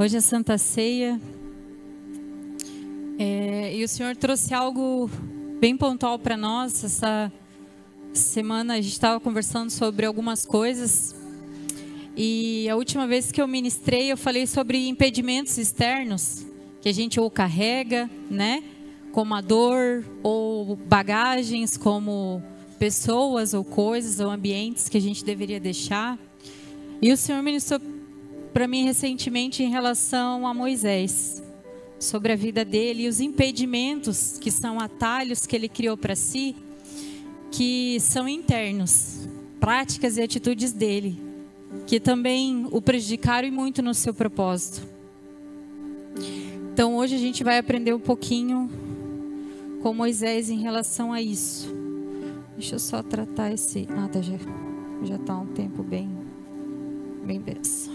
Hoje é Santa Ceia e o Senhor trouxe algo bem pontual para nós. Essa semana a gente estava conversando sobre algumas coisas e a última vez que eu ministrei eu falei sobre impedimentos externos que a gente ou carrega, né, como a dor, ou bagagens como pessoas ou coisas ou ambientes que a gente deveria deixar. E o Senhor ministrou para mim recentemente em relação a Moisés, sobre a vida dele e os impedimentos, que são atalhos que ele criou para si, que são internos, práticas e atitudes dele, que também o prejudicaram e muito no seu propósito. Então hoje a gente vai aprender um pouquinho com Moisés em relação a isso. Deixa eu só tratar esse... já está um tempo bem dessa.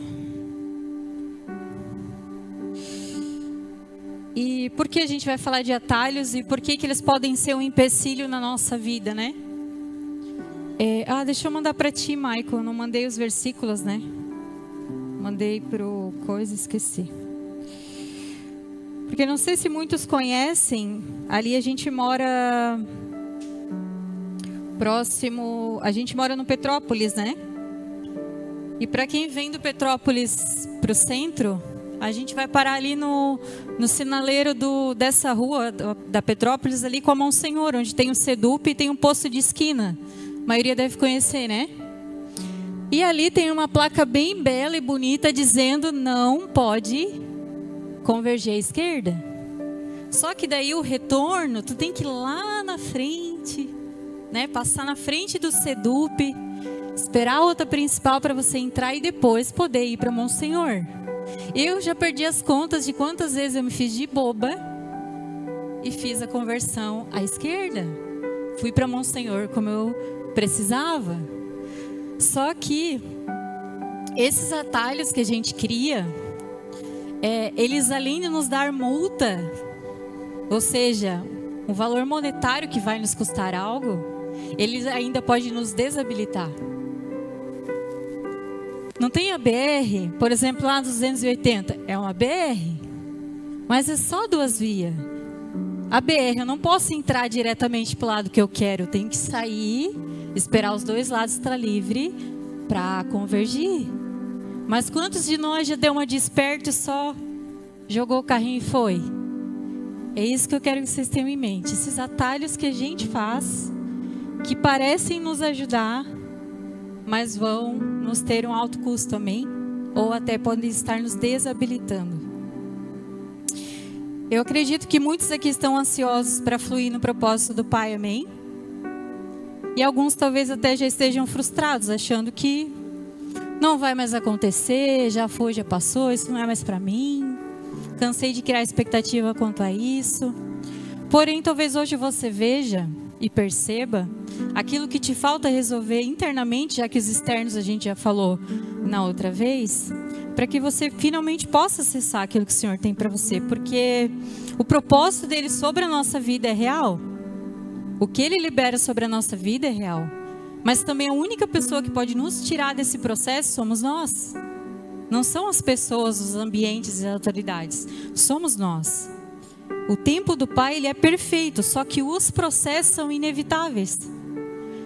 E por que a gente vai falar de atalhos e por que eles podem ser um empecilho na nossa vida, né? Deixa eu mandar para ti, Michael. Não mandei os versículos, né? Mandei pro coisa, esqueci. Porque não sei se muitos conhecem, ali a gente mora próximo, a gente mora no Petrópolis, né? E para quem vem do Petrópolis para o centro, a gente vai parar ali no sinaleiro dessa rua da Petrópolis, ali com a Monsenhor, onde tem o Sedup e tem um posto de esquina. A maioria deve conhecer, né? E ali tem uma placa bem bela e bonita dizendo não pode converger à esquerda. Só que daí o retorno, tu tem que ir lá na frente, né? Passar na frente do Sedup, esperar a outra principal para você entrar e depois poder ir para Monsenhor. Eu já perdi as contas de quantas vezes eu me fiz de boba e fiz a conversão à esquerda. Fui para Monsenhor como eu precisava. Só que esses atalhos que a gente cria, eles além de nos dar multa, ou seja, um valor monetário que vai nos custar algo, eles ainda podem nos desabilitar. Não tem a BR, por exemplo, lá dos 280, é uma BR, mas é só 2 vias. A BR, eu não posso entrar diretamente para o lado que eu quero, eu tenho que sair, esperar os 2 lados estar livre para convergir. Mas quantos de nós já deu uma desperto e só jogou o carrinho e foi? É isso que eu quero que vocês tenham em mente. Esses atalhos que a gente faz, que parecem nos ajudar, mas vão nos ter um alto custo, amém? Ou até podem estar nos desabilitando. Eu acredito que muitos aqui estão ansiosos para fluir no propósito do Pai, amém? E alguns talvez até já estejam frustrados, achando que não vai mais acontecer, já foi, já passou, isso não é mais para mim. Cansei de criar expectativa quanto a isso. Porém, talvez hoje você veja e perceba aquilo que te falta resolver internamente, já que os externos a gente já falou na outra vez, para que você finalmente possa acessar aquilo que o Senhor tem para você, porque o propósito dele sobre a nossa vida é real. O que ele libera sobre a nossa vida é real. Mas também a única pessoa que pode nos tirar desse processo somos nós. Não são as pessoas, os ambientes e as autoridades. Somos nós. O tempo do Pai, ele é perfeito, só que os processos são inevitáveis.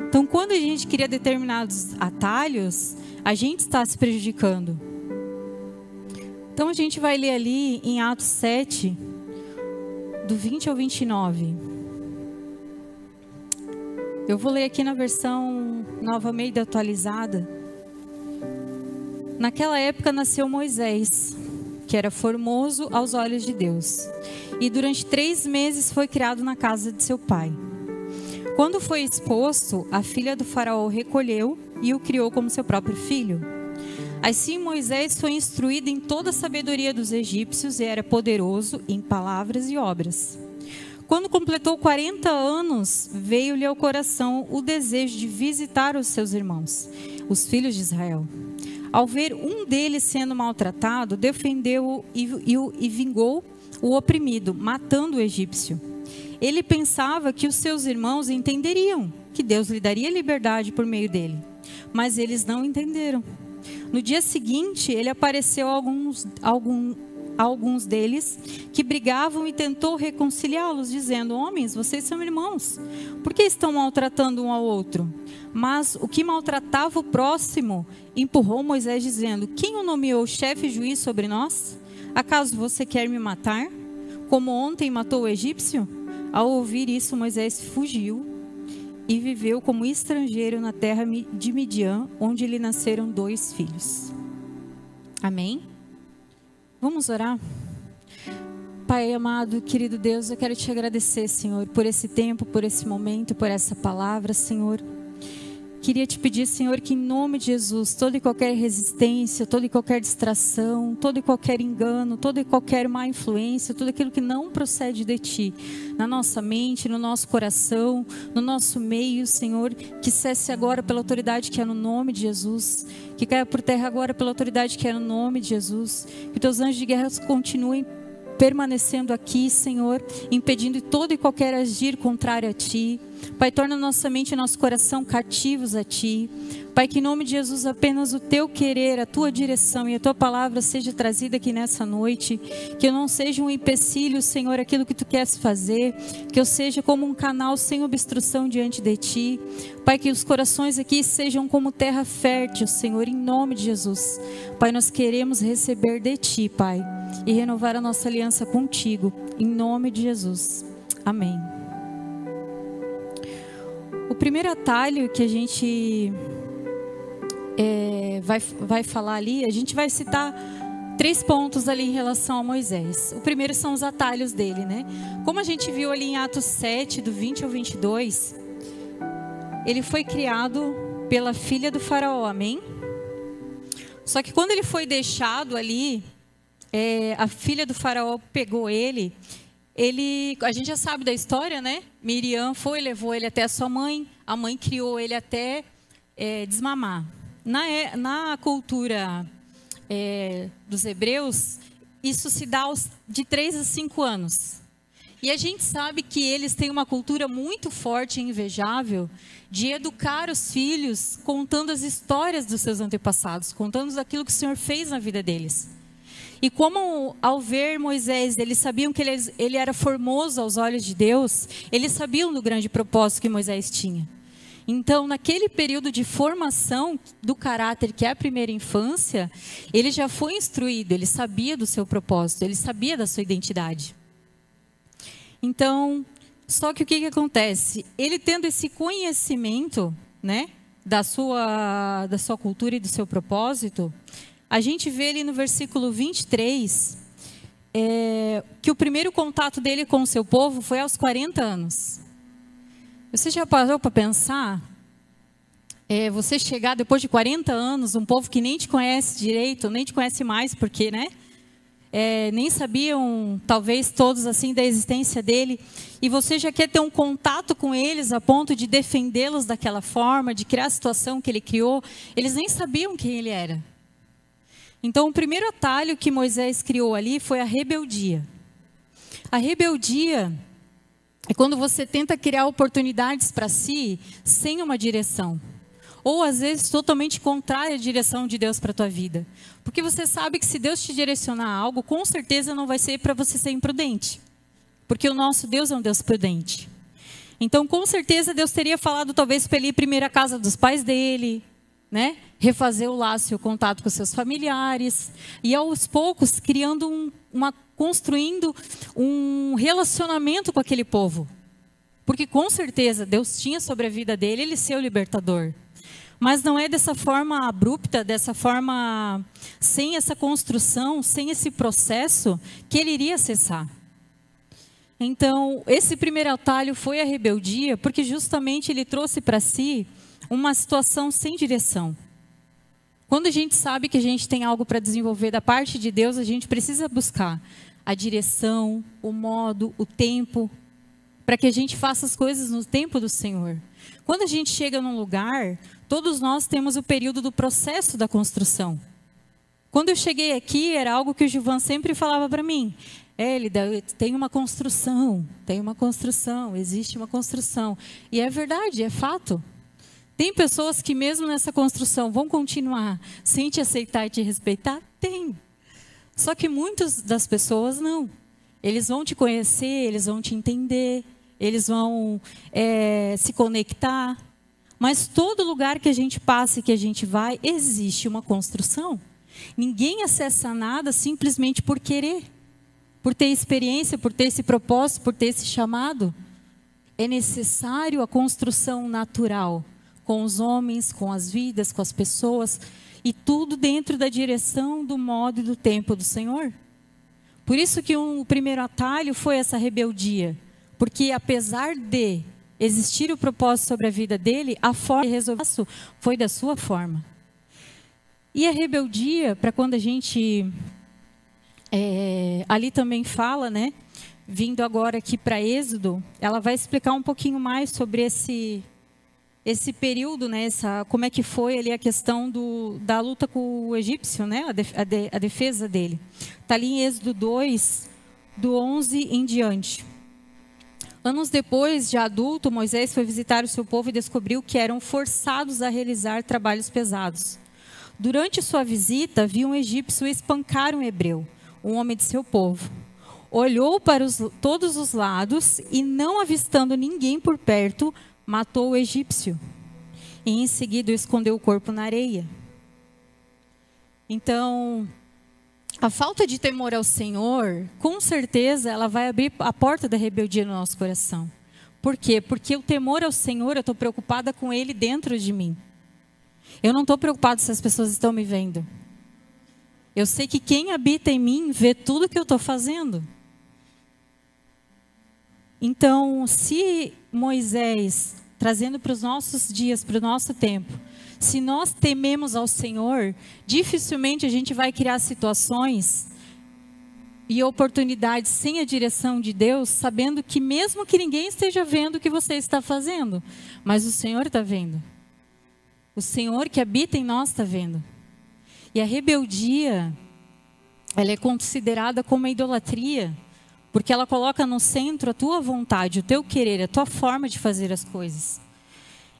Então, quando a gente cria determinados atalhos, a gente está se prejudicando. Então, a gente vai ler ali em Atos 7, do 20 ao 29. Eu vou ler aqui na versão Nova Almeida atualizada. Naquela época nasceu Moisés, que era formoso aos olhos de Deus. E durante 3 meses foi criado na casa de seu pai. Quando foi exposto, a filha do faraó o recolheu e o criou como seu próprio filho. Assim Moisés foi instruído em toda a sabedoria dos egípcios e era poderoso em palavras e obras. Quando completou 40 anos, veio-lhe ao coração o desejo de visitar os seus irmãos, os filhos de Israel. Ao ver um deles sendo maltratado, defendeu-o e vingou o oprimido, matando o egípcio. Ele pensava que os seus irmãos entenderiam que Deus lhe daria liberdade por meio dele. Mas eles não entenderam. No dia seguinte, ele apareceu a alguns deles que brigavam e tentou reconciliá-los, dizendo: homens, vocês são irmãos, por que estão maltratando um ao outro? Mas o que maltratava o próximo empurrou Moisés, dizendo: quem o nomeou chefe e juiz sobre nós? Acaso você quer me matar, como ontem matou o egípcio? Ao ouvir isso, Moisés fugiu e viveu como estrangeiro na terra de Midian, onde lhe nasceram 2 filhos. Amém? Vamos orar? Pai amado, querido Deus, eu quero te agradecer, Senhor, por esse tempo, por esse momento, por essa palavra, Senhor. Queria te pedir, Senhor, que em nome de Jesus, toda e qualquer resistência, toda e qualquer distração, todo e qualquer engano, toda e qualquer má influência, tudo aquilo que não procede de Ti, na nossa mente, no nosso coração, no nosso meio, Senhor, que cesse agora pela autoridade que é no nome de Jesus, que caia por terra agora pela autoridade que é no nome de Jesus, que Teus anjos de guerra continuem permanecendo aqui, Senhor, impedindo todo e qualquer agir contrário a Ti. Pai, torna nossa mente e nosso coração cativos a Ti. Pai, que em nome de Jesus apenas o Teu querer, a Tua direção e a Tua palavra seja trazida aqui nessa noite. Que eu não seja um empecilho, Senhor, aquilo que Tu queres fazer. Que eu seja como um canal sem obstrução diante de Ti. Pai, que os corações aqui sejam como terra fértil, Senhor, em nome de Jesus. Pai, nós queremos receber de Ti, Pai, e renovar a nossa aliança contigo, em nome de Jesus. Amém. O primeiro atalho que a gente vai falar ali, a gente vai citar 3 pontos ali em relação a Moisés. O primeiro são os atalhos dele, né? Como a gente viu ali em Atos 7, do 20 ao 22, ele foi criado pela filha do faraó, amém? Só que quando ele foi deixado ali, a filha do faraó pegou ele, a gente já sabe da história, né? Miriam levou ele até a sua mãe, a mãe criou ele até desmamar. Na cultura dos hebreus, isso se dá de 3 a 5 anos. E a gente sabe que eles têm uma cultura muito forte e invejável de educar os filhos contando as histórias dos seus antepassados, contando aquilo que o Senhor fez na vida deles. E como ao ver Moisés, eles sabiam que ele era formoso aos olhos de Deus, eles sabiam do grande propósito que Moisés tinha. Então, naquele período de formação do caráter, que é a primeira infância, ele já foi instruído, ele sabia do seu propósito, ele sabia da sua identidade. Então, só que o que acontece? Ele tendo esse conhecimento, né, da sua cultura e do seu propósito, a gente vê ali no versículo 23, que o primeiro contato dele com o seu povo foi aos 40 anos. Você já parou para pensar? Você chegar depois de 40 anos, um povo que nem te conhece direito, nem te conhece mais, porque, né? Nem sabiam, talvez todos assim, da existência dele, e você já quer ter um contato com eles a ponto de defendê-los daquela forma, de criar a situação que ele criou. Eles nem sabiam quem ele era. Então, o primeiro atalho que Moisés criou ali foi a rebeldia. A rebeldia é quando você tenta criar oportunidades para si sem uma direção. Ou, às vezes, totalmente contrária à direção de Deus para a tua vida. Porque você sabe que se Deus te direcionar a algo, com certeza não vai ser para você ser imprudente. Porque o nosso Deus é um Deus prudente. Então, com certeza, Deus teria falado talvez para ele ir primeiro à casa dos pais dele, né? Refazer o laço e o contato com seus familiares, e aos poucos construindo um relacionamento com aquele povo, porque com certeza Deus tinha sobre a vida dele ele ser o libertador, mas não é dessa forma abrupta, dessa forma, sem essa construção, sem esse processo, que ele iria acessar. Então, esse primeiro atalho foi a rebeldia, porque justamente ele trouxe para si uma situação sem direção. Quando a gente sabe que a gente tem algo para desenvolver da parte de Deus, a gente precisa buscar a direção, o modo, o tempo, para que a gente faça as coisas no tempo do Senhor. Quando a gente chega num lugar, todos nós temos o período do processo da construção. Quando eu cheguei aqui, era algo que o Gilvan sempre falava para mim. Elida, tem uma construção, existe uma construção. E é verdade, é fato. Tem pessoas que mesmo nessa construção vão continuar sem te aceitar e te respeitar? Tem. Só que muitas das pessoas não. Eles vão te conhecer, eles vão te entender, eles vão se conectar. Mas todo lugar que a gente passa e que a gente vai, existe uma construção. Ninguém acessa nada simplesmente por querer, por ter experiência, por ter esse propósito, por ter esse chamado. É necessário a construção natural, com os homens, com as vidas, com as pessoas, e tudo dentro da direção, do modo e do tempo do Senhor. Por isso que o primeiro atalho foi essa rebeldia, porque apesar de existir o propósito sobre a vida dele, a forma de resolver isso foi da sua forma. E a rebeldia, para quando a gente ali também fala, né? Vindo agora aqui para Êxodo, ela vai explicar um pouquinho mais sobre esse período, né? Como é que foi ali a questão da luta com o egípcio, né? A defesa dele. Está ali em Êxodo 2, do 11 em diante. Anos depois, já adulto, Moisés foi visitar o seu povo e descobriu que eram forçados a realizar trabalhos pesados. Durante sua visita, viu um egípcio espancar um hebreu, um homem de seu povo. Olhou para todos os lados e, não avistando ninguém por perto, matou o egípcio. E em seguida escondeu o corpo na areia. Então, a falta de temor ao Senhor, com certeza, ela vai abrir a porta da rebeldia no nosso coração. Por quê? Porque o temor ao Senhor, eu estou preocupada com Ele dentro de mim. Eu não estou preocupada se as pessoas estão me vendo. Eu sei que quem habita em mim vê tudo que eu estou fazendo. Então, se Moisés, trazendo para os nossos dias, para o nosso tempo, se nós tememos ao Senhor, dificilmente a gente vai criar situações e oportunidades sem a direção de Deus, sabendo que mesmo que ninguém esteja vendo o que você está fazendo, mas o Senhor está vendo. O Senhor que habita em nós está vendo. E a rebeldia, ela é considerada como uma idolatria, porque ela coloca no centro a tua vontade, o teu querer, a tua forma de fazer as coisas.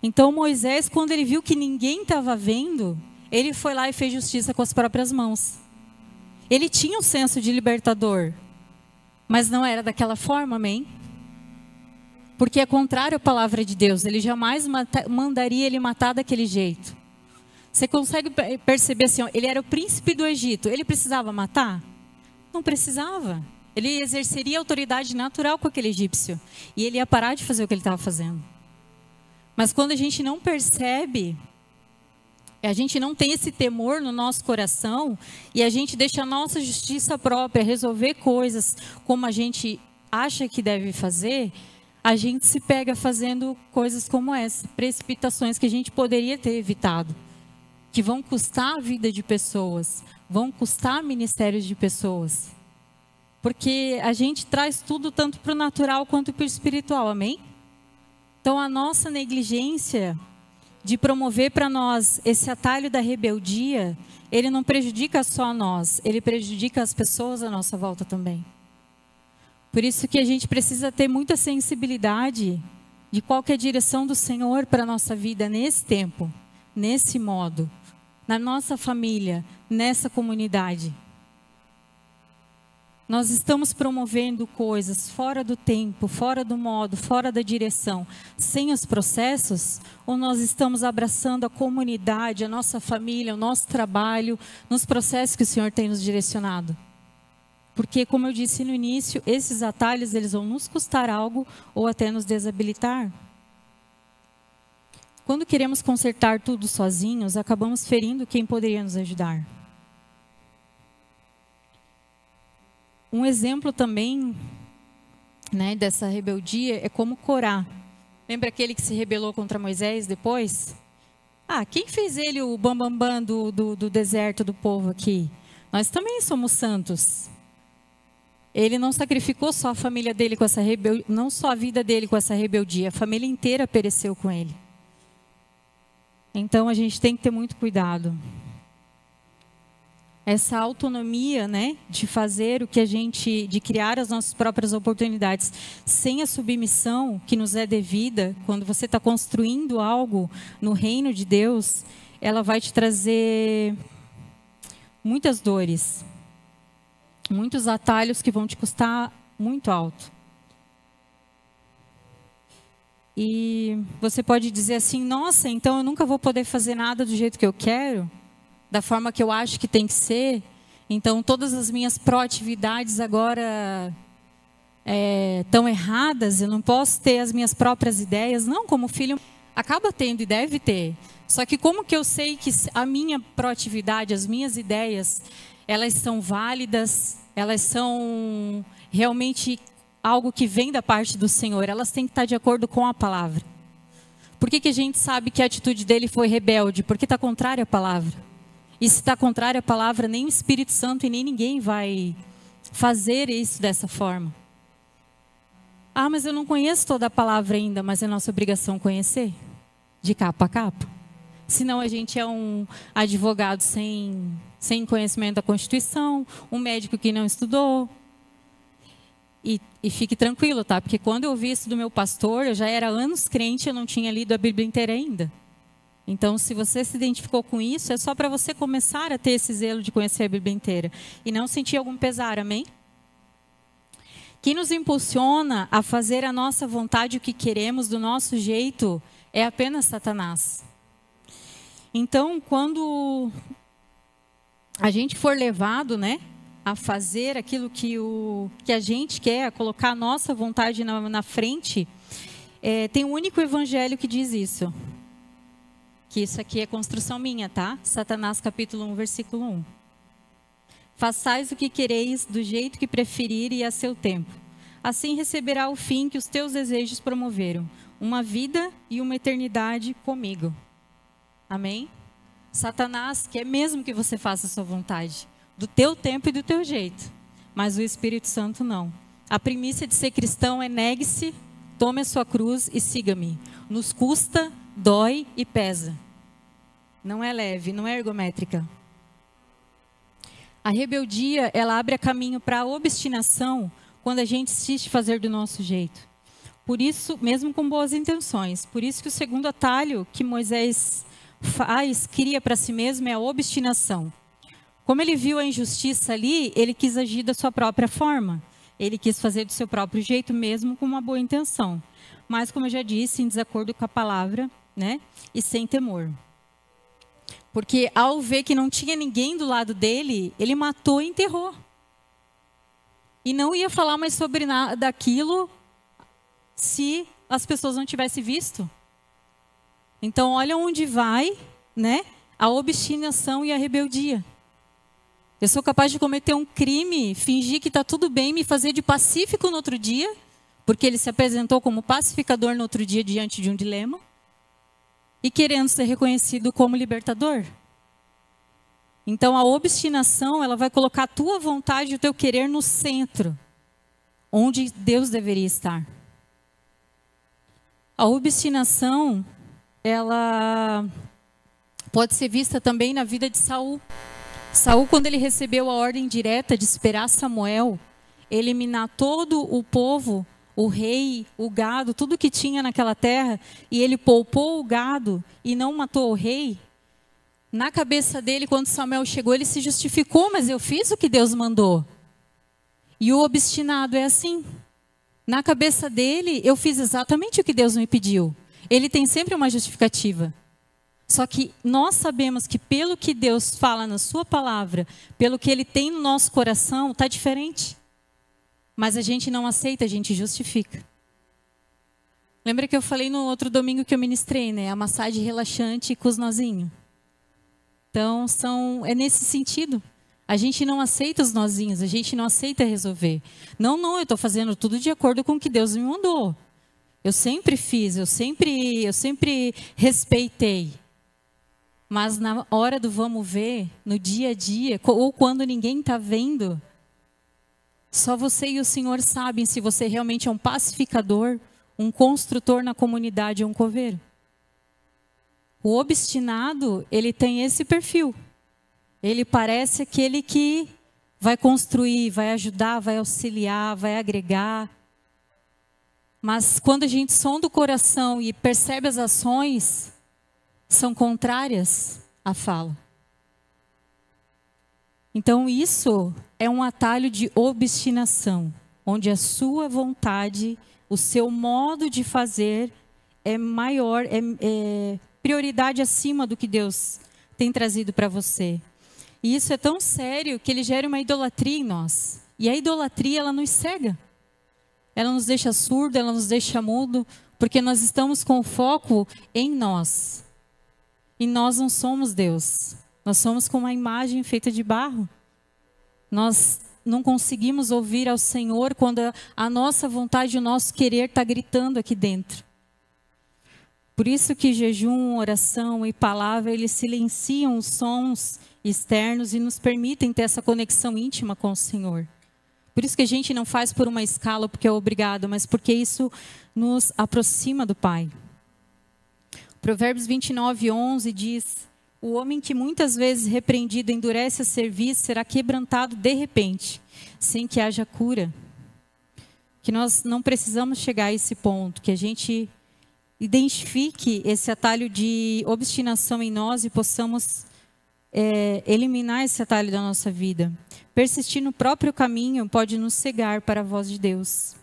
Então Moisés, quando ele viu que ninguém estava vendo, ele foi lá e fez justiça com as próprias mãos. Ele tinha um senso de libertador, mas não era daquela forma, amém? Porque é contrário à palavra de Deus, ele jamais mandaria ele matar daquele jeito. Você consegue perceber assim, ó, ele era o príncipe do Egito, ele precisava matar? Não precisava. Ele exerceria autoridade natural com aquele egípcio. E ele ia parar de fazer o que ele estava fazendo. Mas quando a gente não percebe, a gente não tem esse temor no nosso coração, e a gente deixa a nossa justiça própria resolver coisas como a gente acha que deve fazer, a gente se pega fazendo coisas como essa, precipitações que a gente poderia ter evitado, que vão custar a vida de pessoas, vão custar ministérios de pessoas. Porque a gente traz tudo tanto para o natural quanto para o espiritual, amém? Então a nossa negligência de promover para nós esse atalho da rebeldia, ele não prejudica só a nós, ele prejudica as pessoas à nossa volta também. Por isso que a gente precisa ter muita sensibilidade de qual que é a direção do Senhor para a nossa vida nesse tempo, nesse modo, na nossa família, nessa comunidade. Nós estamos promovendo coisas fora do tempo, fora do modo, fora da direção, sem os processos? Ou nós estamos abraçando a comunidade, a nossa família, o nosso trabalho, nos processos que o Senhor tem nos direcionado? Porque, como eu disse no início, esses atalhos eles vão nos custar algo ou até nos desabilitar. Quando queremos consertar tudo sozinhos, acabamos ferindo quem poderia nos ajudar. Um exemplo também, né, dessa rebeldia é como Corá. Lembra aquele que se rebelou contra Moisés depois? Quem fez ele o bambambam do deserto do povo aqui? Nós também somos santos. Ele não sacrificou só a família dele com essa rebeldia, não só a vida dele com essa rebeldia, a família inteira pereceu com ele. Então a gente tem que ter muito cuidado. essa autonomia, né, de fazer o que a gente, de criar as nossas próprias oportunidades, sem a submissão que nos é devida, quando você está construindo algo no reino de Deus, ela vai te trazer muitas dores, muitos atalhos que vão te custar muito alto. E você pode dizer assim, nossa, então eu nunca vou poder fazer nada do jeito que eu quero, da forma que eu acho que tem que ser, então todas as minhas proatividades agora estão erradas, eu não posso ter as minhas próprias ideias. Não, como filho, acaba tendo e deve ter. Só que como que eu sei que a minha proatividade, as minhas ideias, elas são válidas, elas são realmente algo que vem da parte do Senhor, elas têm que estar de acordo com a palavra. Por que a gente sabe que a atitude dele foi rebelde? Porque está contrária à palavra. E se está contrária à palavra, nem o Espírito Santo e nem ninguém vai fazer isso dessa forma. Ah, mas eu não conheço toda a palavra ainda, mas é nossa obrigação conhecer, de capa a capa. Senão a gente é um advogado sem conhecimento da Constituição, um médico que não estudou. E fique tranquilo, tá? Porque quando eu ouvi isso do meu pastor, eu já era anos crente, eu não tinha lido a Bíblia inteira ainda. Então, se você se identificou com isso, é só para você começar a ter esse zelo de conhecer a Bíblia inteira. E não sentir algum pesar, amém? Quem nos impulsiona a fazer a nossa vontade, o que queremos, do nosso jeito, é apenas Satanás. Então, quando a gente for levado, né, a fazer aquilo que a gente quer, a colocar a nossa vontade na frente, tem um único evangelho que diz isso. Que isso aqui é construção minha, tá? Satanás capítulo 1, versículo 1. Façais o que quereis, do jeito que preferir e a seu tempo. Assim receberá o fim que os teus desejos promoveram. Uma vida e uma eternidade comigo. Amém? Satanás quer mesmo que você faça a sua vontade. Do teu tempo e do teu jeito. Mas o Espírito Santo não. A primícia de ser cristão é negue-se, tome a sua cruz e siga-me. Nos custa, dói e pesa. Não é leve, não é ergométrica. A rebeldia, ela abre caminho para a obstinação quando a gente insiste fazer do nosso jeito. Por isso, mesmo com boas intenções, por isso que o segundo atalho que Moisés cria para si mesmo é a obstinação. Como ele viu a injustiça ali, ele quis agir da sua própria forma. Ele quis fazer do seu próprio jeito, mesmo com uma boa intenção. Mas, como eu já disse, em desacordo com a palavra, né? E sem temor. Porque ao ver que não tinha ninguém do lado dele, ele matou e enterrou. E não ia falar mais sobre nada daquilo se as pessoas não tivessem visto. Então, olha onde vai, né? A obstinação e a rebeldia. Eu sou capaz de cometer um crime, fingir que está tudo bem, me fazer de pacífico no outro dia, porque ele se apresentou como pacificador no outro dia diante de um dilema, e querendo ser reconhecido como libertador. Então, a obstinação, ela vai colocar a tua vontade e o teu querer no centro, onde Deus deveria estar. A obstinação, ela pode ser vista também na vida de Saul. Saul, quando ele recebeu a ordem direta de esperar Samuel, eliminar todo o povo, o rei, o gado, tudo que tinha naquela terra, e ele poupou o gado e não matou o rei, na cabeça dele, quando Samuel chegou, ele se justificou, mas eu fiz o que Deus mandou. E o obstinado é assim. Na cabeça dele, eu fiz exatamente o que Deus me pediu. Ele tem sempre uma justificativa. Só que nós sabemos que pelo que Deus fala na sua palavra, pelo que Ele tem no nosso coração, está diferente. Mas a gente não aceita, a gente justifica. Lembra que eu falei no outro domingo que eu ministrei, né? A massagem relaxante com os nozinhos. Então, é nesse sentido. A gente não aceita os nozinhos, a gente não aceita resolver. Não, eu estou fazendo tudo de acordo com o que Deus me mandou. Eu sempre fiz, eu sempre respeitei. Mas na hora do vamos ver, no dia a dia, ou quando ninguém está vendo, só você e o Senhor sabem se você realmente é um pacificador, um construtor na comunidade ou um coveiro. O obstinado, ele tem esse perfil. Ele parece aquele que vai construir, vai ajudar, vai auxiliar, vai agregar. Mas quando a gente sonda o coração e percebe as ações, são contrárias à fala. Então isso é um atalho de obstinação, onde a sua vontade, o seu modo de fazer é maior, é prioridade acima do que Deus tem trazido para você. E isso é tão sério que ele gera uma idolatria em nós. E a idolatria, ela nos cega. Ela nos deixa surdo, ela nos deixa mudo, porque nós estamos com o foco em nós. E nós não somos Deus. Nós somos como uma imagem feita de barro. Nós não conseguimos ouvir ao Senhor quando a nossa vontade, o nosso querer está gritando aqui dentro. Por isso que jejum, oração e palavra, eles silenciam os sons externos e nos permitem ter essa conexão íntima com o Senhor. Por isso que a gente não faz por uma escala, porque é obrigado, mas porque isso nos aproxima do Pai. Provérbios 29:11 diz: o homem que muitas vezes repreendido endurece a serviço será quebrantado de repente, sem que haja cura. Que nós não precisamos chegar a esse ponto, que a gente identifique esse atalho de obstinação em nós e possamos eliminar esse atalho da nossa vida. Persistir no próprio caminho pode nos cegar para a voz de Deus.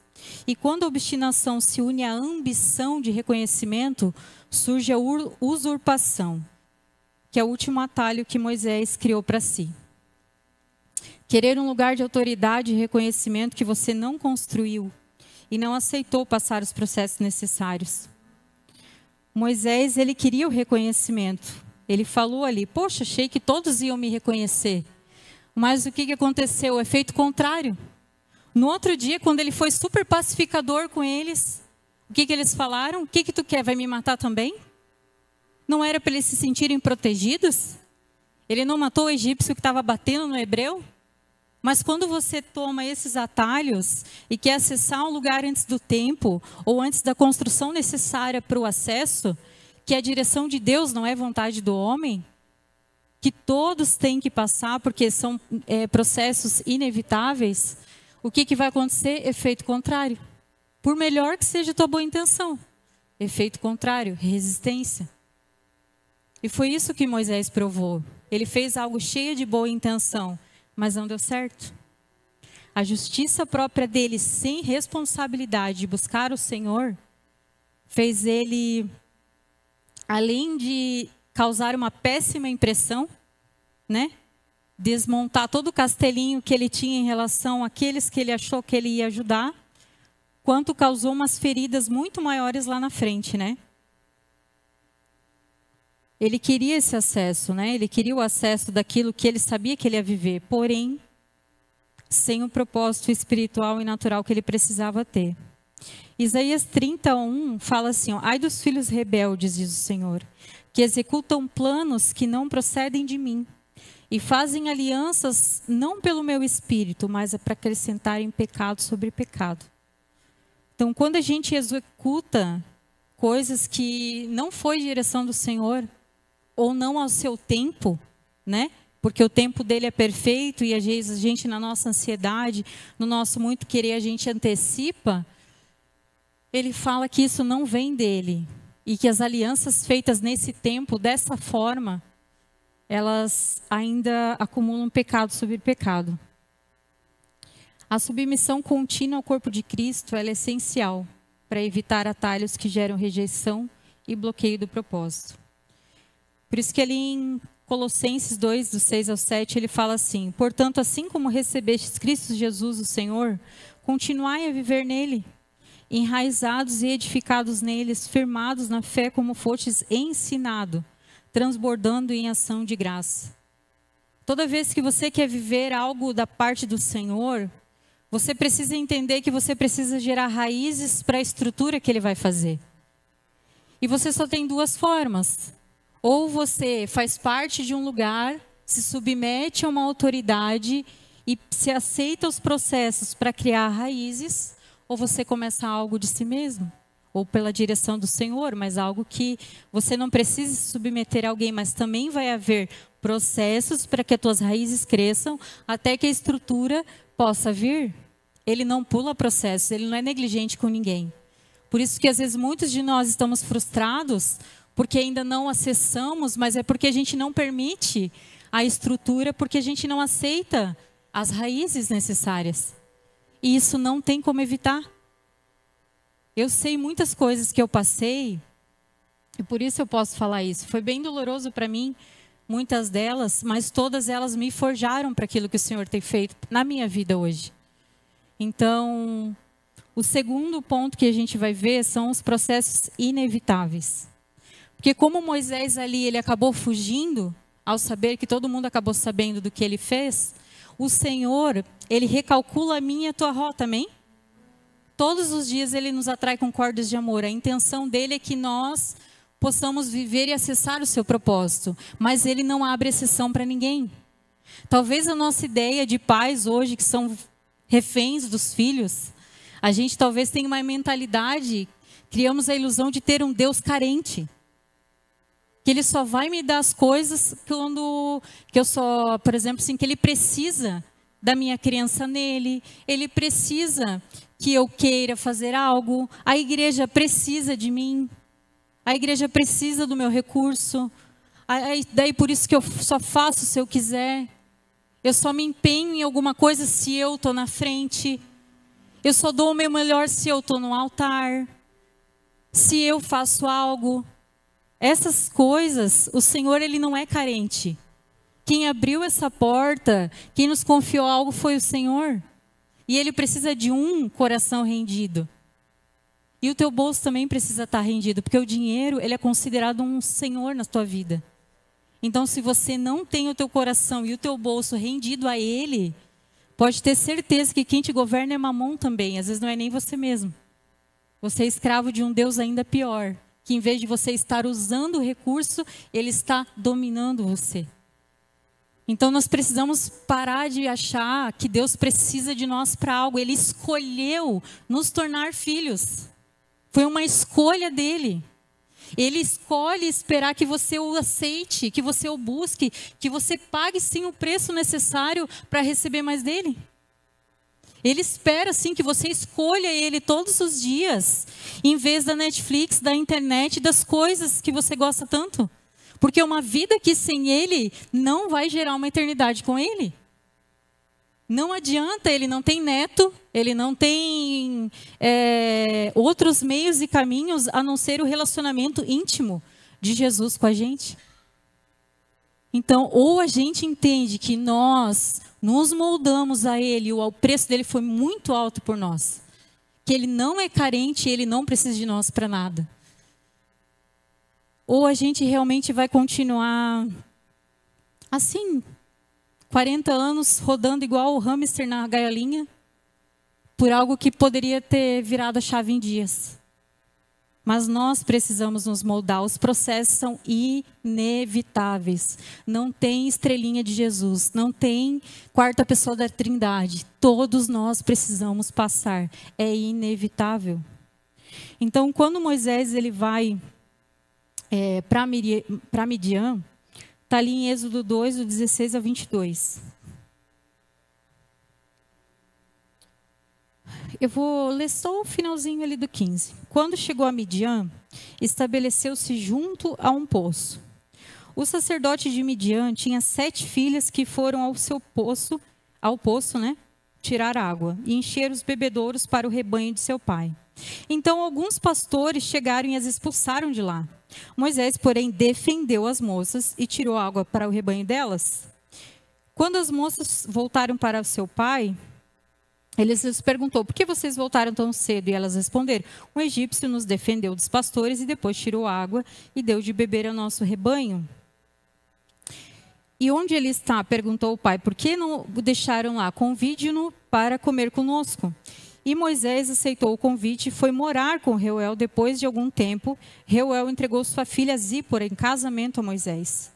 E quando a obstinação se une à ambição de reconhecimento, surge a usurpação, que é o último atalho que Moisés criou para si. Querer um lugar de autoridade e reconhecimento que você não construiu e não aceitou passar os processos necessários. Moisés, ele queria o reconhecimento. Ele falou ali, poxa, achei que todos iam me reconhecer. Mas o que aconteceu? O efeito contrário. No outro dia, quando ele foi super pacificador com eles, o que eles falaram? O que tu quer? Vai me matar também? Não era para eles se sentirem protegidos? Ele não matou o egípcio que estava batendo no hebreu? Mas quando você toma esses atalhos e quer acessar um lugar antes do tempo, ou antes da construção necessária para o acesso, que a direção de Deus não é vontade do homem, que todos têm que passar porque são processos inevitáveis, o que vai acontecer? Efeito contrário. Por melhor que seja a tua boa intenção. Efeito contrário, resistência. E foi isso que Moisés provou. Ele fez algo cheio de boa intenção, mas não deu certo. A justiça própria dele, sem responsabilidade de buscar o Senhor, fez ele, além de causar uma péssima impressão, né? Desmontar todo o castelinho que ele tinha em relação àqueles que ele achou que ele ia ajudar, quanto causou umas feridas muito maiores lá na frente, né? Ele queria esse acesso, né? Ele queria o acesso daquilo que ele sabia que ele ia viver, porém, sem o propósito espiritual e natural que ele precisava ter. Isaías 30:1 fala assim, ó, ai dos filhos rebeldes, diz o Senhor, que executam planos que não procedem de mim, e fazem alianças não pelo meu espírito, mas é para acrescentarem pecado sobre pecado. Então, quando a gente executa coisas que não foi direção do Senhor, ou não ao seu tempo, né? Porque o tempo dele é perfeito e às vezes a gente, na nossa ansiedade, no nosso muito querer, a gente antecipa. Ele fala que isso não vem dele e que as alianças feitas nesse tempo, dessa forma, elas ainda acumulam pecado sobre pecado. A submissão contínua ao corpo de Cristo, ela é essencial para evitar atalhos que geram rejeição e bloqueio do propósito. Por isso que ali em Colossenses 2, do 6 ao 7, ele fala assim, portanto, assim como recebestes Cristo Jesus, o Senhor, continuai a viver nele, enraizados e edificados neles, firmados na fé como fostes ensinado, transbordando em ação de graça. Toda vez que você quer viver algo da parte do Senhor, você precisa entender que você precisa gerar raízes para a estrutura que ele vai fazer. E você só tem duas formas. Ou você faz parte de um lugar, se submete a uma autoridade e se aceita os processos para criar raízes, ou você começa algo de si mesmo. ou pela direção do Senhor, mas algo que você não precisa se submeter a alguém, mas também vai haver processos para que as tuas raízes cresçam, até que a estrutura possa vir. Ele não pula processos, ele não é negligente com ninguém. Por isso que às vezes muitos de nós estamos frustrados, porque ainda não acessamos, mas é porque a gente não permite a estrutura, porque a gente não aceita as raízes necessárias. E isso não tem como evitar. Eu sei muitas coisas que eu passei, e por isso eu posso falar isso. Foi bem doloroso para mim, muitas delas, mas todas elas me forjaram para aquilo que o Senhor tem feito na minha vida hoje. Então, o segundo ponto que a gente vai ver são os processos inevitáveis. Porque como Moisés ali, ele acabou fugindo, ao saber que todo mundo acabou sabendo do que ele fez, o Senhor, ele recalcula a minha e a tua rota, amém? Todos os dias ele nos atrai com cordas de amor. A intenção dele é que nós possamos viver e acessar o seu propósito. Mas ele não abre exceção para ninguém. Talvez a nossa ideia de pais hoje, que são reféns dos filhos, a gente talvez tenha uma mentalidade, criamos a ilusão de ter um Deus carente. Que ele só vai me dar as coisas quando que eu só, por exemplo, assim, que ele precisa da minha criança nele, ele precisa que eu queira fazer algo, a igreja precisa de mim, a igreja precisa do meu recurso, daí por isso que eu só faço se eu quiser, eu só me empenho em alguma coisa se eu estou na frente, eu só dou o meu melhor se eu estou no altar, se eu faço algo. Essas coisas, o Senhor, ele não é carente. Quem abriu essa porta, quem nos confiou algo foi o Senhor. E ele precisa de um coração rendido. E o teu bolso também precisa estar rendido, porque o dinheiro, ele é considerado um senhor na tua vida. Então, se você não tem o teu coração e o teu bolso rendido a ele, pode ter certeza que quem te governa é Mamon também. Às vezes não é nem você mesmo. Você é escravo de um Deus ainda pior, que em vez de você estar usando o recurso, ele está dominando você. Então nós precisamos parar de achar que Deus precisa de nós para algo. Ele escolheu nos tornar filhos. Foi uma escolha dele. Ele escolhe esperar que você o aceite, que você o busque, que você pague sim o preço necessário para receber mais dele. Ele espera sim que você escolha ele todos os dias, em vez da Netflix, da internet, das coisas que você gosta tanto. Porque uma vida que sem ele não vai gerar uma eternidade com ele. Não adianta, ele não tem neto, ele não tem outros meios e caminhos a não ser o relacionamento íntimo de Jesus com a gente. Então, ou a gente entende que nós nos moldamos a ele, o preço dele foi muito alto por nós. Que ele não é carente, ele não precisa de nós para nada. Ou a gente realmente vai continuar assim, 40 anos rodando igual o hamster na gaiolinha, por algo que poderia ter virado a chave em dias. Mas nós precisamos nos moldar, os processos são inevitáveis. Não tem estrelinha de Jesus, não tem quarta pessoa da Trindade. Todos nós precisamos passar, é inevitável. Então, quando Moisés ele vai para Midian, está ali em Êxodo 2, do 16 a 22. Eu vou ler só o finalzinho ali do 15. Quando chegou a Midian, estabeleceu-se junto a um poço. O sacerdote de Midian tinha 7 filhas que foram ao poço, né, tirar água e encher os bebedouros para o rebanho de seu pai. Então alguns pastores chegaram e as expulsaram de lá. Moisés, porém, defendeu as moças e tirou água para o rebanho delas. Quando as moças voltaram para o seu pai, ele lhes perguntou: por que vocês voltaram tão cedo? E elas responderam: um egípcio nos defendeu dos pastores e depois tirou água e deu de beber ao nosso rebanho. E onde ele está? Perguntou o pai. Por que não o deixaram lá? Convide-no para comer conosco. E Moisés aceitou o convite e foi morar com Reuel. Depois de algum tempo, Reuel entregou sua filha Zípora em casamento a Moisés.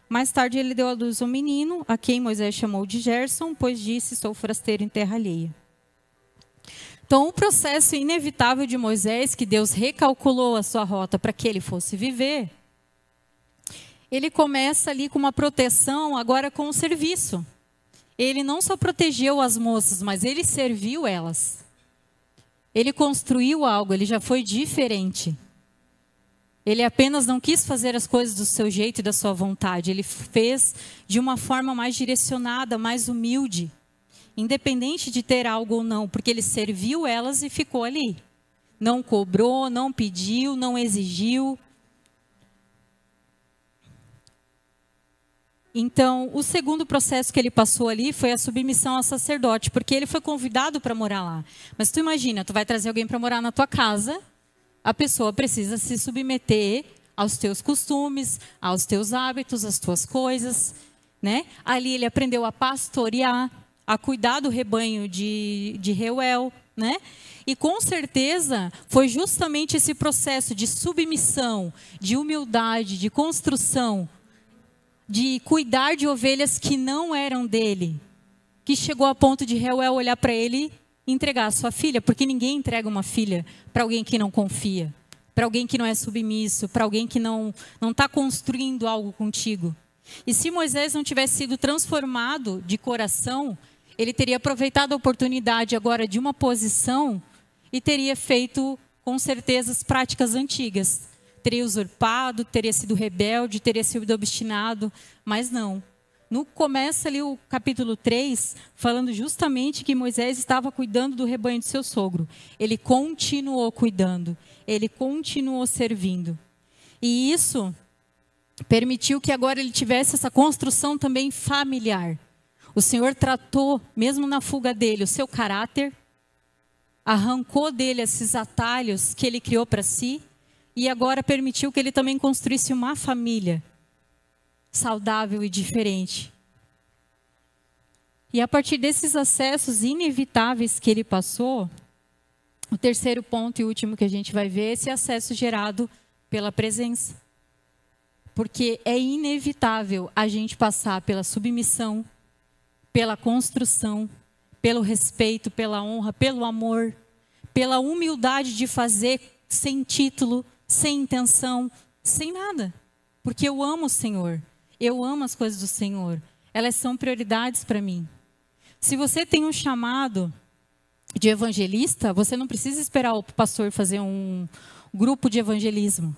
Mais tarde ele deu à luz um menino, a quem Moisés chamou de Gerson, pois disse: sou forasteiro em terra alheia. Então, o processo inevitável de Moisés, que Deus recalculou a sua rota para que ele fosse viver, ele começa ali com uma proteção, agora com o serviço. Ele não só protegeu as moças, mas ele serviu elas. Ele construiu algo, ele já foi diferente. Ele apenas não quis fazer as coisas do seu jeito e da sua vontade. Ele fez de uma forma mais direcionada, mais humilde. Independente de ter algo ou não, porque ele serviu elas e ficou ali. Não cobrou, não pediu, não exigiu. Então, o segundo processo que ele passou ali foi a submissão ao sacerdote, porque ele foi convidado para morar lá. Mas tu imagina, tu vai trazer alguém para morar na tua casa, a pessoa precisa se submeter aos teus costumes, aos teus hábitos, às tuas coisas, né? Ali ele aprendeu a pastorear, a cuidar do rebanho de Reuel, né? E com certeza foi justamente esse processo de submissão, de humildade, de construção, de cuidar de ovelhas que não eram dele, que chegou a ponto de Reuel olhar para ele e entregar a sua filha, porque ninguém entrega uma filha para alguém que não confia, para alguém que não é submisso, para alguém que não está construindo algo contigo. E se Moisés não tivesse sido transformado de coração, ele teria aproveitado a oportunidade agora de uma posição e teria feito, com certeza, as práticas antigas. Teria usurpado, teria sido rebelde, teria sido obstinado, mas não. Começa ali o capítulo 3, falando justamente que Moisés estava cuidando do rebanho de seu sogro. Ele continuou cuidando, ele continuou servindo. E isso permitiu que agora ele tivesse essa construção também familiar. O Senhor tratou, mesmo na fuga dele, o seu caráter, arrancou dele esses atalhos que ele criou para si, e agora permitiu que ele também construísse uma família saudável e diferente. E a partir desses acessos inevitáveis que ele passou, o terceiro ponto e último que a gente vai ver é esse acesso gerado pela presença. Porque é inevitável a gente passar pela submissão, pela construção, pelo respeito, pela honra, pelo amor, pela humildade de fazer sem título, sem intenção, sem nada. Porque eu amo o Senhor. Eu amo as coisas do Senhor. Elas são prioridades para mim. Se você tem um chamado de evangelista, você não precisa esperar o pastor fazer um grupo de evangelismo.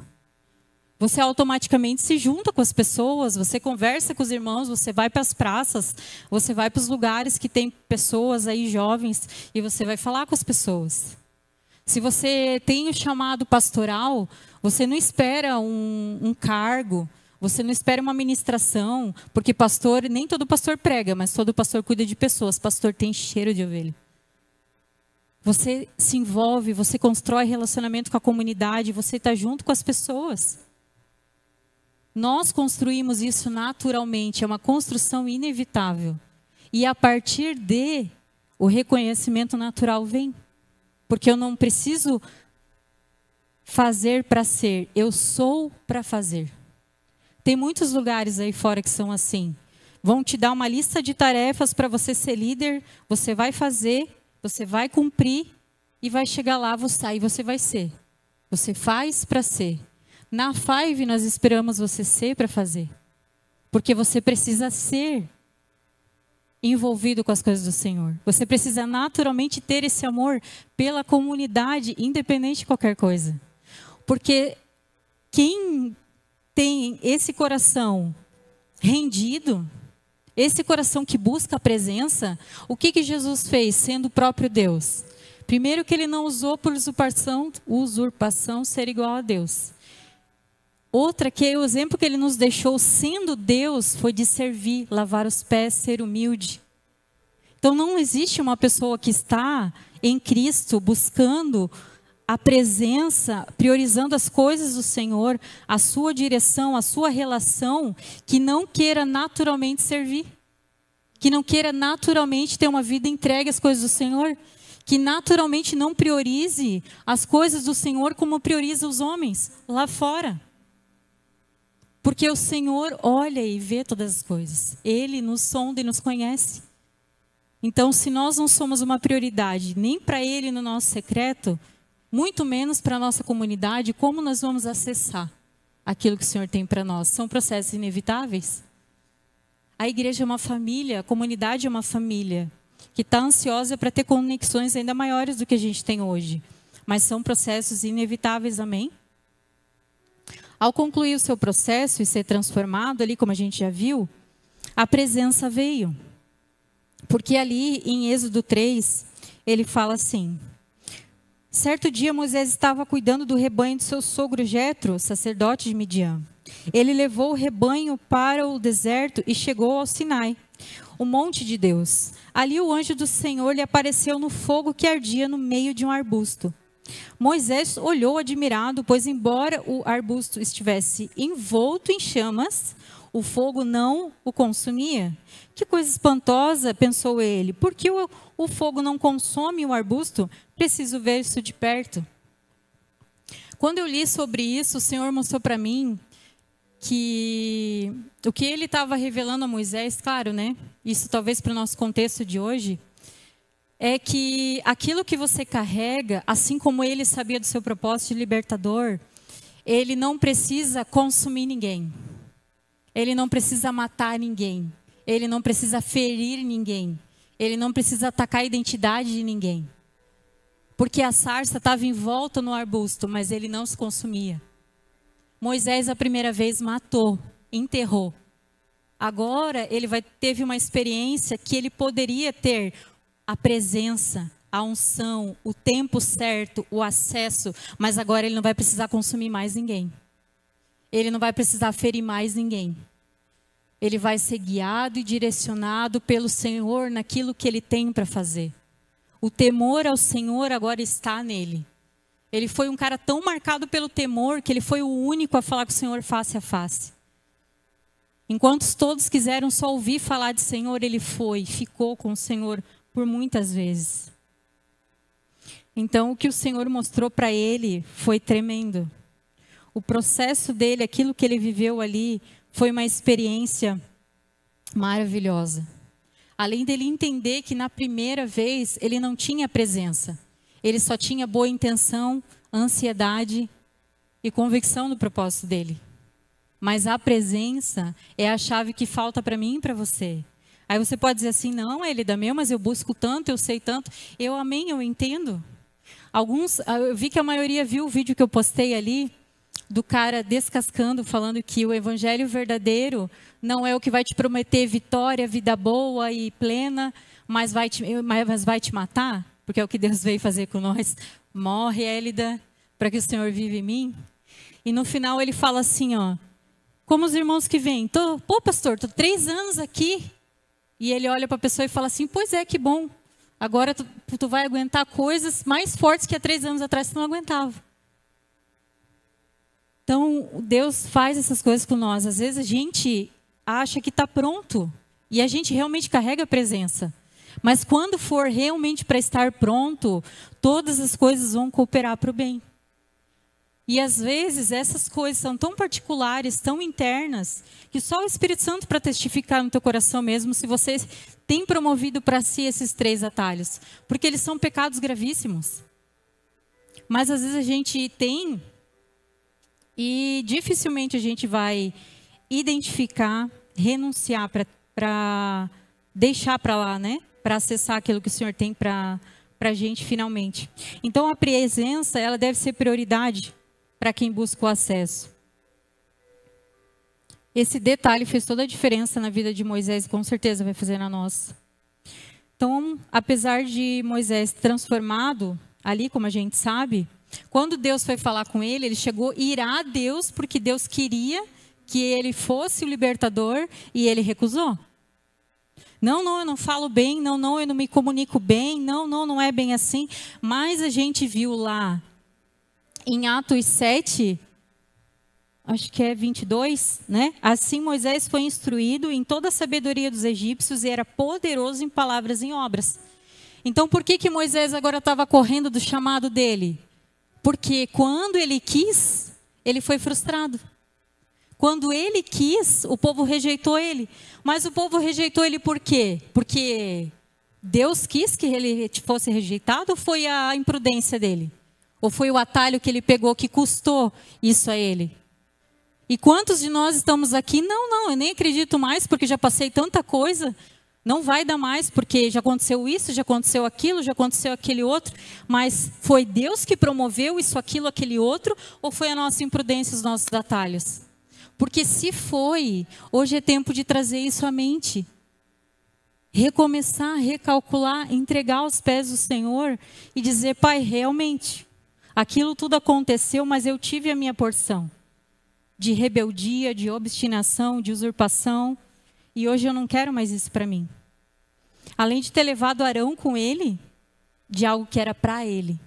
Você automaticamente se junta com as pessoas, você conversa com os irmãos, você vai para as praças, você vai para os lugares que tem pessoas aí jovens e você vai falar com as pessoas. Se você tem o chamado pastoral, você não espera um cargo, você não espera uma ministração, porque pastor, nem todo pastor prega, mas todo pastor cuida de pessoas, pastor tem cheiro de ovelha. Você se envolve, você constrói relacionamento com a comunidade, você está junto com as pessoas. Nós construímos isso naturalmente, é uma construção inevitável. E a partir o reconhecimento natural vem. Porque eu não preciso fazer para ser, eu sou para fazer. Tem muitos lugares aí fora que são assim. Vão te dar uma lista de tarefas para você ser líder, você vai fazer, você vai cumprir e vai chegar lá, aí você vai ser. Você faz para ser. Na Five nós esperamos você ser para fazer. Porque você precisa ser envolvido com as coisas do Senhor. Você precisa naturalmente ter esse amor pela comunidade, independente de qualquer coisa. Porque quem tem esse coração rendido, esse coração que busca a presença, o que Jesus fez sendo o próprio Deus? Primeiro que ele não usou por usurpação ser igual a Deus. Outra que o exemplo que ele nos deixou sendo Deus foi de servir, lavar os pés, ser humilde. Então não existe uma pessoa que está em Cristo buscando a presença, priorizando as coisas do Senhor, a sua direção, a sua relação, que não queira naturalmente servir, que não queira naturalmente ter uma vida entregue às coisas do Senhor, que naturalmente não priorize as coisas do Senhor como prioriza os homens lá fora. Porque o Senhor olha e vê todas as coisas. Ele nos sonda e nos conhece. Então, se nós não somos uma prioridade nem para Ele no nosso secreto, muito menos para a nossa comunidade, como nós vamos acessar aquilo que o Senhor tem para nós? São processos inevitáveis? A igreja é uma família, a comunidade é uma família que está ansiosa para ter conexões ainda maiores do que a gente tem hoje. Mas são processos inevitáveis, amém? Ao concluir o seu processo e ser transformado ali, como a gente já viu, a presença veio. Porque ali em Êxodo 3, ele fala assim: certo dia Moisés estava cuidando do rebanho de seu sogro Jetro, sacerdote de Midian. Ele levou o rebanho para o deserto e chegou ao Sinai, o monte de Deus. Ali o anjo do Senhor lhe apareceu no fogo que ardia no meio de um arbusto. Moisés olhou admirado, pois embora o arbusto estivesse envolto em chamas, o fogo não o consumia. Que coisa espantosa, pensou ele. Por que o fogo não consome o arbusto? Preciso ver isso de perto. Quando eu li sobre isso, o Senhor mostrou para mim que o que ele estava revelando a Moisés, claro, né? Isso talvez para o nosso contexto de hoje, é que aquilo que você carrega, assim como ele sabia do seu propósito de libertador, ele não precisa consumir ninguém. Ele não precisa matar ninguém. Ele não precisa ferir ninguém. Ele não precisa atacar a identidade de ninguém. Porque a sarça estava envolta no arbusto, mas ele não se consumia. Moisés a primeira vez matou, enterrou. Agora ele teve uma experiência que ele poderia ter a presença, a unção, o tempo certo, o acesso, mas agora ele não vai precisar consumir mais ninguém. Ele não vai precisar ferir mais ninguém. Ele vai ser guiado e direcionado pelo Senhor naquilo que ele tem para fazer. O temor ao Senhor agora está nele. Ele foi um cara tão marcado pelo temor que ele foi o único a falar com o Senhor face a face. Enquanto todos quiseram só ouvir falar de Senhor, ele ficou com o Senhor por muitas vezes. Então, o que o Senhor mostrou para ele foi tremendo. O processo dele, aquilo que ele viveu ali, foi uma experiência maravilhosa. Além dele entender que na primeira vez ele não tinha presença. Ele só tinha boa intenção, ansiedade e convicção do propósito dele. Mas a presença é a chave que falta para mim e para você. Aí você pode dizer assim, não, Elida, mas eu busco tanto, eu sei tanto. Amém, eu entendo. Eu vi que a maioria viu o vídeo que eu postei ali, do cara descascando, falando que o evangelho verdadeiro não é o que vai te prometer vitória, vida boa e plena, mas vai te matar, porque é o que Deus veio fazer com nós. Morre, Elida, para que o Senhor viva em mim. E no final ele fala assim, como os irmãos que vêm, pastor, estou 3 anos aqui. E ele olha para a pessoa e fala assim, pois é, que bom. Agora tu vai aguentar coisas mais fortes que há 3 anos atrás tu não aguentava. Então, Deus faz essas coisas com nós. Às vezes a gente acha que está pronto. E a gente realmente carrega a presença. Mas quando for realmente para estar pronto, todas as coisas vão cooperar para o bem. E às vezes essas coisas são tão particulares, tão internas, que só o Espírito Santo para testificar no teu coração mesmo, se você tem promovido para si esses 3 atalhos. Porque eles são pecados gravíssimos. Mas às vezes a gente tem e dificilmente a gente vai identificar, renunciar para deixar para lá, né? Para acessar aquilo que o Senhor tem para a gente finalmente. Então a presença, ela deve ser prioridade para quem busca o acesso. Esse detalhe fez toda a diferença na vida de Moisés e com certeza vai fazer na nossa. Então, apesar de Moisés transformado ali, como a gente sabe, quando Deus foi falar com ele, ele chegou a irar a Deus porque Deus queria que ele fosse o libertador e ele recusou. Não, eu não falo bem, não, eu não me comunico bem, não é bem assim. Mas a gente viu lá em Atos 7, acho que é 22, né? Assim Moisés foi instruído em toda a sabedoria dos egípcios e era poderoso em palavras e em obras. Então por que Moisés agora estava correndo do chamado dele? Porque quando ele quis, ele foi frustrado. Quando ele quis, o povo rejeitou ele. Mas o povo rejeitou ele por quê? Porque Deus quis que ele fosse rejeitado ou foi a imprudência dele? Ou foi o atalho que ele pegou que custou isso a ele? E quantos de nós estamos aqui? Não, eu nem acredito mais porque já passei tanta coisa. Não vai dar mais porque já aconteceu isso, já aconteceu aquilo, já aconteceu aquele outro. Mas foi Deus que promoveu isso, aquilo, aquele outro? Ou foi a nossa imprudência, os nossos atalhos? Porque se foi, hoje é tempo de trazer isso à mente. Recomeçar, recalcular, entregar aos pés do Senhor e dizer, Pai, realmente, aquilo tudo aconteceu, mas eu tive a minha porção de rebeldia, de obstinação, de usurpação, e hoje eu não quero mais isso para mim. Além de ter levado Arão com ele, de algo que era para ele.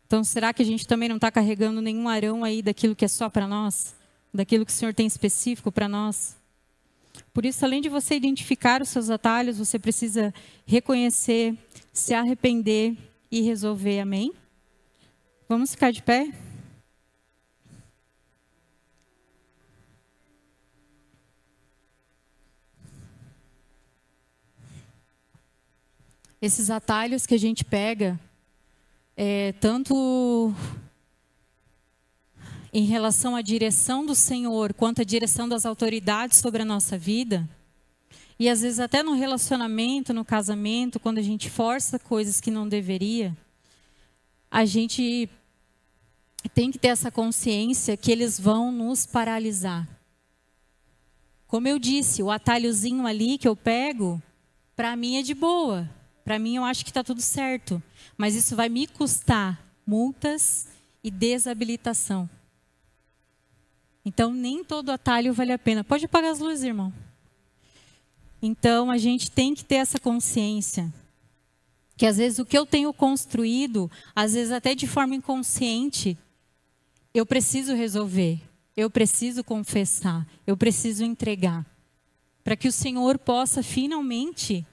Então, será que a gente também não está carregando nenhum Arão aí daquilo que é só para nós? Daquilo que o Senhor tem específico para nós? Por isso, além de você identificar os seus atalhos, você precisa reconhecer, se arrepender e resolver. Amém? Vamos ficar de pé? Esses atalhos que a gente pega, tanto em relação à direção do Senhor, quanto à direção das autoridades sobre a nossa vida, e às vezes até no relacionamento, no casamento, quando a gente força coisas que não deveria, a gente tem que ter essa consciência que eles vão nos paralisar. Como eu disse, o atalhozinho ali que eu pego, para mim é de boa. Para mim eu acho que está tudo certo. Mas isso vai me custar multas e desabilitação. Então nem todo atalho vale a pena. Pode apagar as luzes, irmão. Então a gente tem que ter essa consciência. Que às vezes o que eu tenho construído, às vezes até de forma inconsciente, eu preciso resolver. Eu preciso confessar. Eu preciso entregar. Para que o Senhor possa finalmente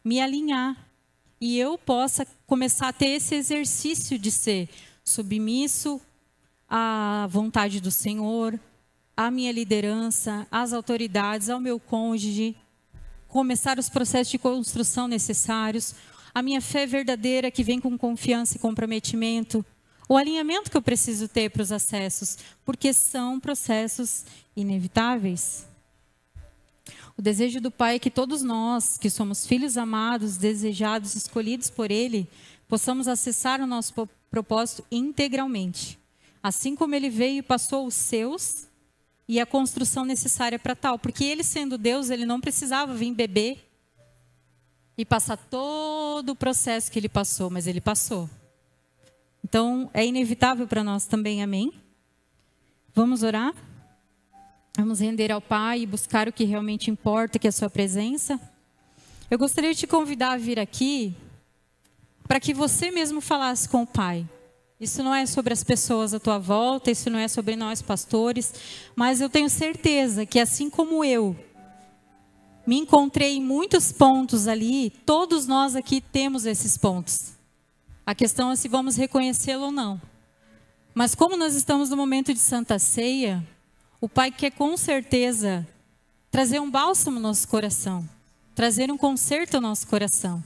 me alinhar. E eu possa começar a ter esse exercício de ser submisso à vontade do Senhor, à minha liderança, às autoridades, ao meu cônjuge, começar os processos de construção necessários, a minha fé verdadeira que vem com confiança e comprometimento, o alinhamento que eu preciso ter para os acessos, porque são processos inevitáveis. O desejo do Pai é que todos nós, que somos filhos amados, desejados, escolhidos por Ele, possamos acessar o nosso propósito integralmente. Assim como Ele veio e passou os seus e a construção necessária para tal. Porque Ele, sendo Deus, Ele não precisava vir beber e passar todo o processo que Ele passou, mas Ele passou. Então, é inevitável para nós também, amém? Vamos orar? Vamos render ao Pai e buscar o que realmente importa, que é a sua presença. Eu gostaria de te convidar a vir aqui para que você mesmo falasse com o Pai. Isso não é sobre as pessoas à tua volta, isso não é sobre nós pastores, mas eu tenho certeza que assim como eu me encontrei em muitos pontos ali, todos nós aqui temos esses pontos. A questão é se vamos reconhecê-lo ou não. Mas como nós estamos no momento de Santa Ceia, o Pai quer com certeza trazer um bálsamo no nosso coração, trazer um conserto ao nosso coração.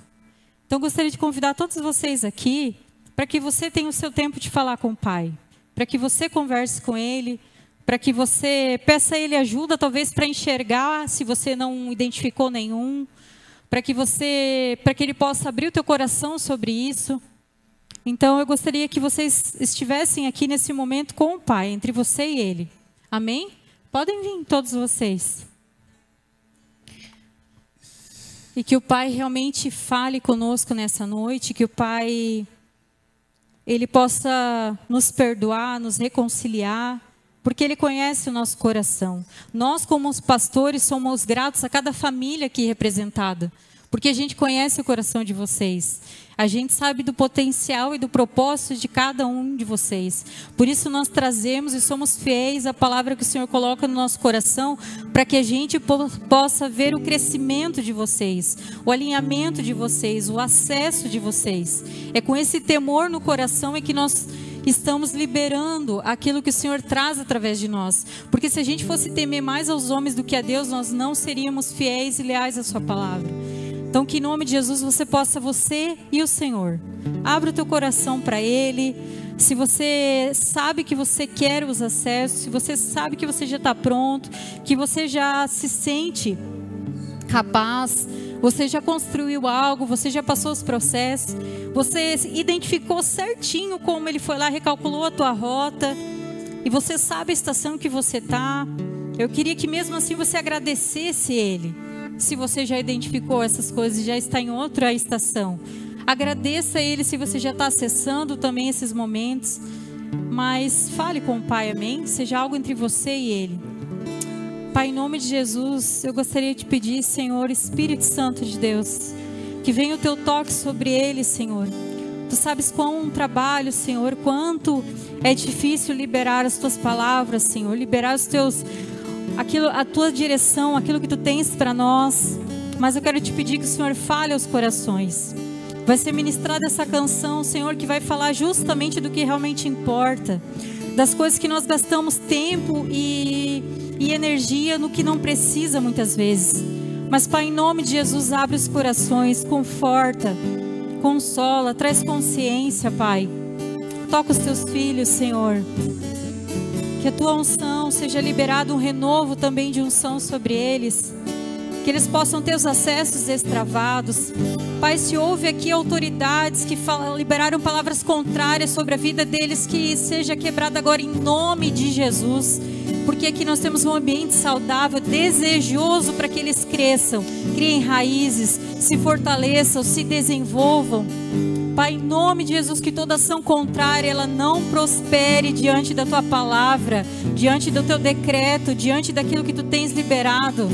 Então eu gostaria de convidar todos vocês aqui para que você tenha o seu tempo de falar com o Pai, para que você converse com Ele, para que você peça a Ele ajuda, talvez para enxergar se você não identificou nenhum, para que Ele possa abrir o teu coração sobre isso. Então eu gostaria que vocês estivessem aqui nesse momento com o Pai, entre você e Ele. Amém? Podem vir todos vocês. E que o Pai realmente fale conosco nessa noite, que o Pai, Ele possa nos perdoar, nos reconciliar, porque Ele conhece o nosso coração. Nós, como os pastores, somos gratos a cada família aqui representada, porque a gente conhece o coração de vocês. A gente sabe do potencial e do propósito de cada um de vocês. Por isso nós trazemos e somos fiéis à palavra que o Senhor coloca no nosso coração, para que a gente possa ver o crescimento de vocês, o alinhamento de vocês, o acesso de vocês. É com esse temor no coração é que nós estamos liberando aquilo que o Senhor traz através de nós. Porque se a gente fosse temer mais aos homens do que a Deus, nós não seríamos fiéis e leais à sua palavra. Então que em nome de Jesus você e o Senhor, abra o teu coração para Ele. Se você sabe que você quer os acessos, se você sabe que você já está pronto, que você já se sente capaz, você já construiu algo, você já passou os processos, você identificou certinho como Ele foi lá, recalculou a tua rota, e você sabe a estação que você está. Eu queria que mesmo assim você agradecesse Ele. Se você já identificou essas coisas e já está em outra estação, agradeça a Ele se você já está acessando também esses momentos. Mas fale com o Pai, amém? Seja algo entre você e Ele. Pai, em nome de Jesus, eu gostaria de pedir, Senhor, Espírito Santo de Deus, que venha o teu toque sobre Ele, Senhor. Tu sabes quão trabalho, Senhor, quanto é difícil liberar as tuas palavras, Senhor, liberar os teus... a tua direção, aquilo que tu tens para nós. Mas eu quero te pedir que o Senhor fale aos corações. Vai ser ministrada essa canção, Senhor, que vai falar justamente do que realmente importa, das coisas que nós gastamos tempo e energia no que não precisa muitas vezes. Mas, Pai, em nome de Jesus, abre os corações, conforta, consola, traz consciência, Pai. Toca os teus filhos, Senhor. Que a tua unção seja liberada, um renovo também de unção sobre eles. Que eles possam ter os acessos destravados. Pai, se houve aqui autoridades que liberaram palavras contrárias sobre a vida deles, que seja quebrada agora em nome de Jesus. Porque aqui nós temos um ambiente saudável, desejoso para que eles cresçam, criem raízes, se fortaleçam, se desenvolvam. Pai, em nome de Jesus, que toda ação contrária, ela não prospere diante da tua palavra, diante do teu decreto, diante daquilo que tu tens liberado.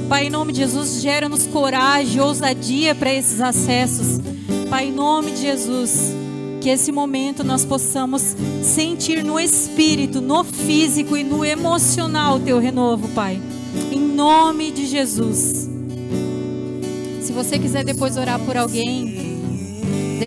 Pai, em nome de Jesus, gera-nos coragem, ousadia para esses acessos. Pai, em nome de Jesus, que esse momento nós possamos sentir no espírito, no físico e no emocional o teu renovo, Pai. Em nome de Jesus. Se você quiser depois orar por alguém,